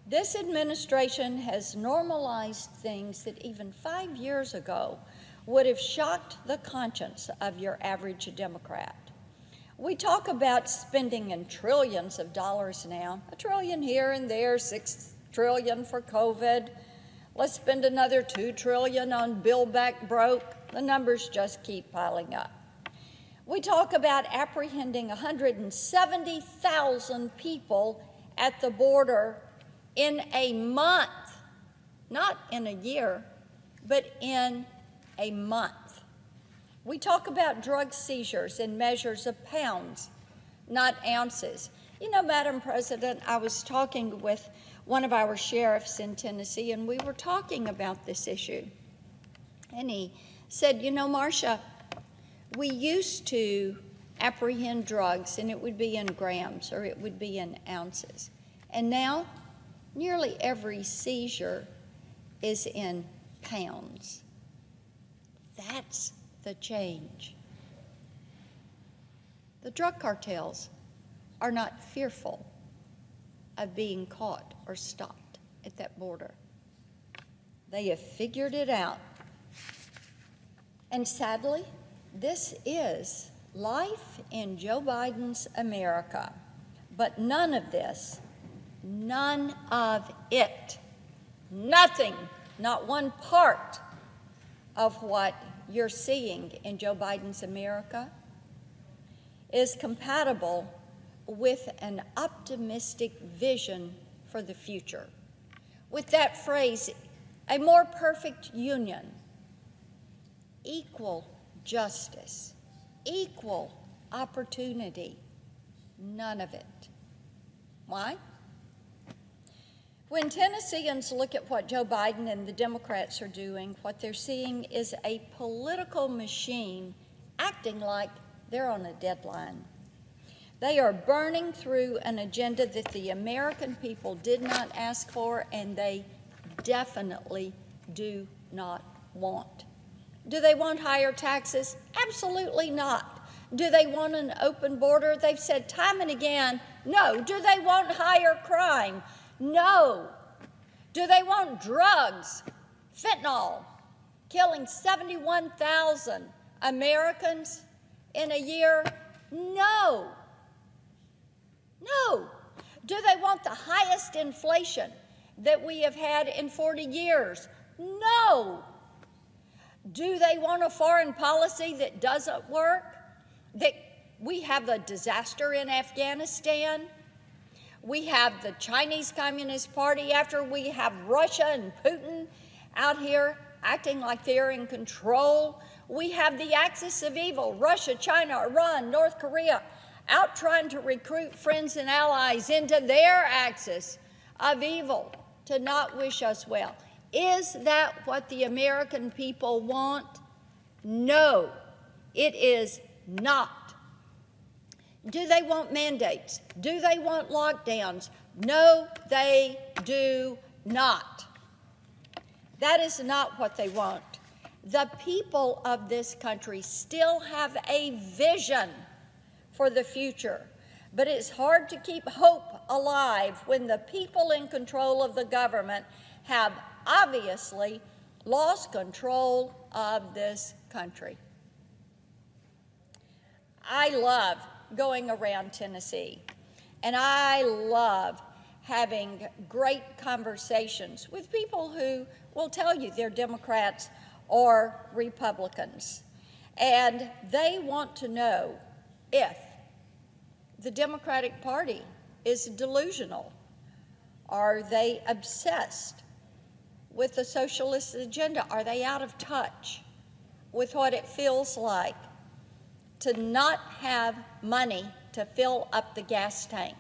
This administration has normalized things that even 5 years ago would have shocked the conscience of your average Democrat. We talk about spending in trillions of dollars now, $1 trillion here and there, $6 trillion for COVID. Let's spend another $2 trillion on Build Back Broke. The numbers just keep piling up. We talk about apprehending 170,000 people at the border in a month, not in a year, but in a month. We talk about drug seizures in measures of pounds, not ounces. You know, Madam President, I was talking with one of our sheriffs in Tennessee, and we were talking about this issue. And he said, you know, Marsha, we used to apprehend drugs, and it would be in grams or it would be in ounces. And now, nearly every seizure is in pounds. That's the change. The drug cartels are not fearful of being caught or stopped at that border. They have figured it out. And sadly, this is life in Joe Biden's America. But none of this, none of it, nothing, not one part of what you're seeing in Joe Biden's America is compatible with an optimistic vision for the future. With that phrase, a more perfect union, equal justice, equal opportunity, none of it. Why? When Tennesseans look at what Joe Biden and the Democrats are doing, what they're seeing is a political machine acting like they're on a deadline. They are burning through an agenda that the American people did not ask for, and they definitely do not want. Do they want higher taxes? Absolutely not. Do they want an open border? They've said time and again, no. Do they want higher crime? No. Do they want drugs? Fentanyl, killing 71,000 Americans in a year? No. No. Do they want the highest inflation that we have had in 40 years? No. Do they want a foreign policy that doesn't work? That we have a disaster in Afghanistan? We have the Chinese Communist Party after we have Russia and Putin out here acting like they're in control. We have the axis of evil, Russia, China, Iran, North Korea, out trying to recruit friends and allies into their axis of evil to not wish us well. Is that what the American people want? No, it is not. Do they want mandates? Do they want lockdowns? No, they do not. That is not what they want. The people of this country still have a vision for the future, but it's hard to keep hope alive when the people in control of the government have obviously lost control of this country. I love going around Tennessee, and I love having great conversations with people who will tell you they're Democrats or Republicans, and they want to know if the Democratic Party is delusional. Are they obsessed with the socialist agenda? Are they out of touch with what it feels like to not have money to fill up the gas tank,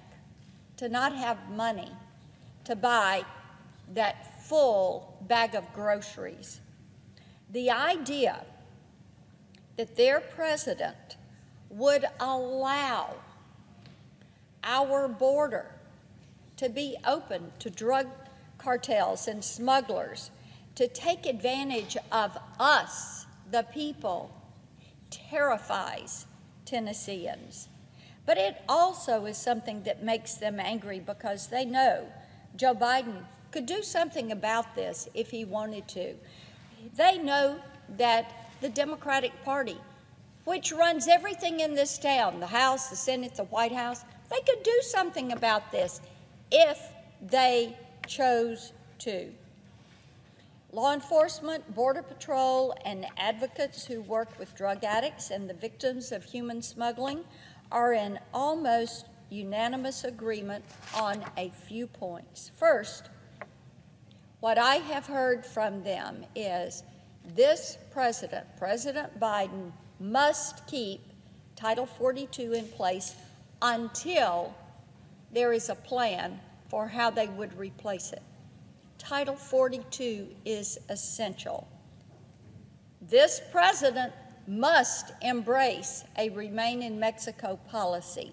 to not have money to buy that full bag of groceries? The idea that their president would allow our border to be open to drug cartels and smugglers to take advantage of us, the people, terrifies Tennesseans. But it also is something that makes them angry because they know Joe Biden could do something about this if he wanted to. They know that the Democratic Party, which runs everything in this town, the House, the Senate, the White House, they could do something about this if they chose to. Law enforcement, Border Patrol, and advocates who work with drug addicts and the victims of human smuggling are in almost unanimous agreement on a few points. First, what I have heard from them is this president, President Biden, must keep Title 42 in place until there is a plan for how they would replace it. Title 42 is essential. This president must embrace a Remain in Mexico policy,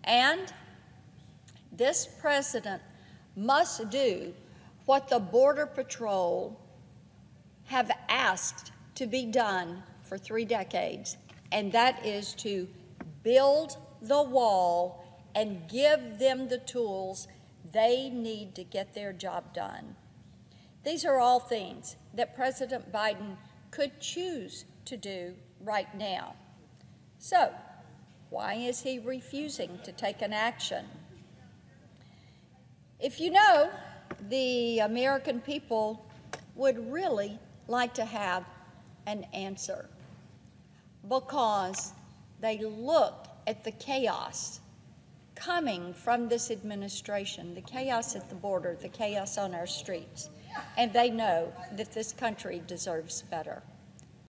and this president must do what the Border Patrol have asked to be done for 3 decades, and that is to build the wall and give them the tools they need to get their job done. These are all things that President Biden could choose to do right now. So, why is he refusing to take an action? If you know, the American people would really like to have an answer, because they look at the chaos coming from this administration, the chaos at the border, the chaos on our streets, and they know that this country deserves better.